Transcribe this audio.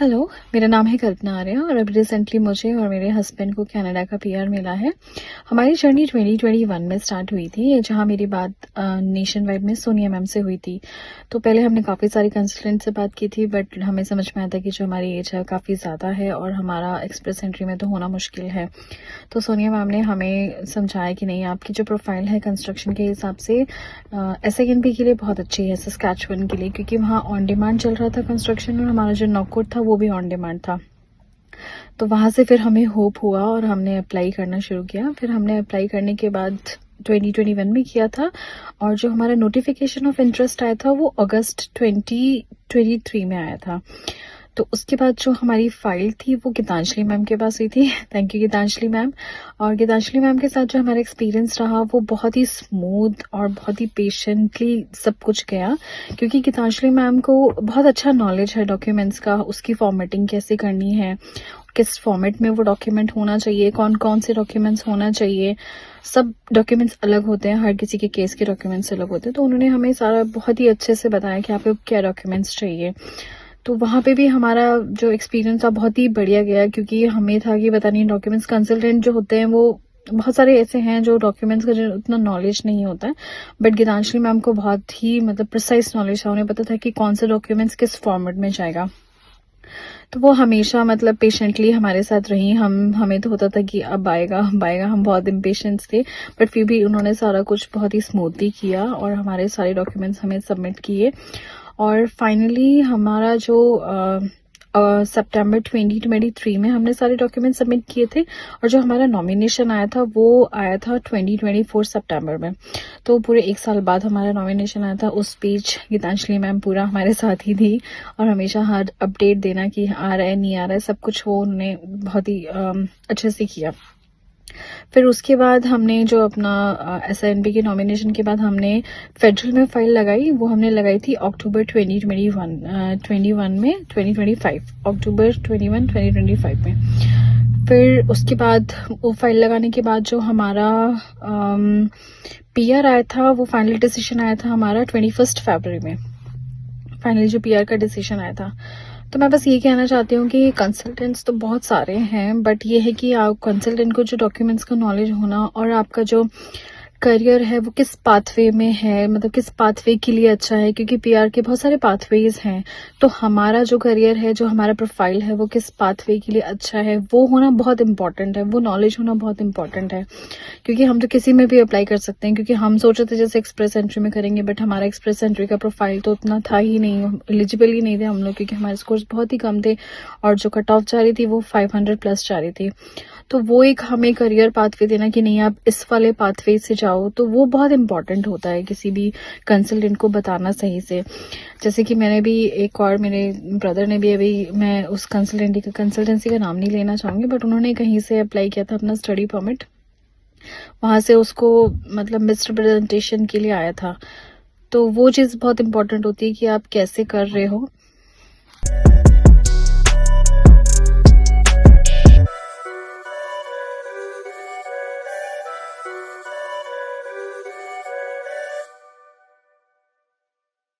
Hello, मेरा नाम है कल्पना आर्या और अभी रिसेंटली मुझे और मेरे हस्बैंड को कनाडा का पीआर मिला है। हमारी जर्नी 2021 में स्टार्ट हुई थी, जहां मेरी बात नेशन वाइड में सोनिया मैम से हुई थी। तो पहले हमने काफ़ी सारी कंसल्टेंट से बात की थी, बट हमें समझ में आया था कि जो हमारी एज है काफ़ी ज़्यादा है और हमारा एक्सप्रेस एंट्री में तो होना मुश्किल है। तो सोनिया मैम ने हमें समझाया कि नहीं, आपकी जो प्रोफाइल है कंस्ट्रक्शन के हिसाब से एसआईएनपी के लिए बहुत अच्छी है, सस्कैचुअन के लिए, क्योंकि वहाँ ऑन डिमांड चल रहा था कंस्ट्रक्शन और हमारा जो नॉकआउट था वो भी ऑन डिमांड था। तो वहाँ से फिर हमें होप हुआ और हमने अप्लाई करना शुरू किया। फिर हमने अप्लाई करने के बाद 2021 में किया था और जो हमारा नोटिफिकेशन ऑफ इंटरेस्ट आया था वो अगस्त 2023 में आया था। तो उसके बाद जो हमारी फाइल थी वो गीतांजलि मैम के पास हुई थी। Thank you Geetanjali ma'am. और गीतांजलि मैम के साथ जो हमारा एक्सपीरियंस रहा वो बहुत ही स्मूथ और बहुत ही पेशेंटली सब कुछ गया, क्योंकि गीतांजलि मैम को बहुत अच्छा नॉलेज है डॉक्यूमेंट्स का, उसकी फॉर्मेटिंग कैसे करनी है, किस फॉर्मेट में वो डॉक्यूमेंट होना चाहिए, कौन कौन से डॉक्यूमेंट्स होना चाहिए। सब डॉक्यूमेंट्स अलग होते हैं, हर किसी के केस के डॉक्यूमेंट्स अलग होते हैं। तो उन्होंने हमें सारा बहुत ही अच्छे से बताया कि आपको क्या डॉक्यूमेंट्स चाहिए। तो वहाँ पे भी हमारा जो एक्सपीरियंस था बहुत ही बढ़िया गया, क्योंकि हमें था कि पता नहीं डॉक्यूमेंट्स कंसल्टेंट जो होते हैं वो बहुत सारे ऐसे हैं जो डॉक्यूमेंट्स का जो उतना नॉलेज नहीं होता है, बट गीतांजलि मैम को बहुत ही प्रिसाइज नॉलेज था। उन्हें पता था कि कौन से डॉक्यूमेंट्स किस फॉर्मेट में जाएगा। तो वो हमेशा पेशेंटली हमारे साथ रही। हमें तो होता था कि अब आएगा अब आएगा, हम बहुत इम्पेशेंट थे, बट फिर भी उन्होंने सारा कुछ बहुत ही स्मूथली किया और हमारे सारे डॉक्यूमेंट्स हमें सबमिट किए। और फाइनली हमारा जो सितंबर 2023 में हमने सारे डॉक्यूमेंट सबमिट किए थे और जो हमारा नॉमिनेशन आया था वो आया था 2024 सितंबर में। तो पूरे एक साल बाद हमारा नॉमिनेशन आया था। उस बीच गीतांजलि मैम पूरा हमारे साथ ही थी और हमेशा हर अपडेट देना कि आ रहा है नहीं आ रहा है, सब कुछ वो उन्होंने बहुत ही अच्छे से किया। फिर उसके बाद हमने जो अपना एसआईएनपी के नॉमिनेशन के बाद हमने फेडरल में फाइल लगाई। वो हमने लगाई थी अक्टूबर 2025 अक्टूबर 2025 में। फिर उसके बाद वो फाइल लगाने के बाद जो हमारा पीआर आया था, वो फाइनल डिसीजन आया था हमारा 21 फरवरी में। फाइनली जो पीआर का डिसीजन आया था। तो मैं बस ये कहना चाहती हूँ कि कंसल्टेंट्स तो बहुत सारे हैं, बट ये है कि आप कंसल्टेंट को जो डॉक्यूमेंट्स का नॉलेज होना और आपका जो करियर है वो किस पाथवे में है, किस पाथवे के लिए अच्छा है, क्योंकि पीआर के बहुत सारे पाथवेज हैं। तो हमारा जो करियर है, जो हमारा प्रोफाइल है, वो किस पाथवे के लिए अच्छा है, वो होना बहुत इंपॉर्टेंट है, वो नॉलेज होना बहुत इंपॉर्टेंट है। क्योंकि हम तो किसी में भी अप्लाई कर सकते हैं, क्योंकि हम सोच रहे थे जैसे एक्सप्रेस एंट्री में करेंगे, बट हमारा एक्सप्रेस एंट्री का प्रोफाइल तो उतना था ही नहीं, एलिजिबल ही नहीं थे हम लोग, क्योंकि हमारे स्कोर्स बहुत ही कम थे और जो कट ऑफ जा रही थी वो 500 प्लस जा रही थी। तो वो एक हमें करियर पाथवे देना कि नहीं आप इस वाले पाथवे से जाओ, तो वो बहुत इंपॉर्टेंट होता है किसी भी कंसल्टेंट को बताना सही से। जैसे कि मैंने भी एक और मेरे ब्रदर ने भी, अभी मैं उस कंसल्टेंसी का नाम नहीं लेना चाहूँगी, बट उन्होंने कहीं से अप्लाई किया था अपना स्टडी परमिट, वहाँ से उसको मिसरिप्रेजेंटेशन के लिए आया था। तो वो चीज़ बहुत इंपॉर्टेंट होती है कि आप कैसे कर रहे हो।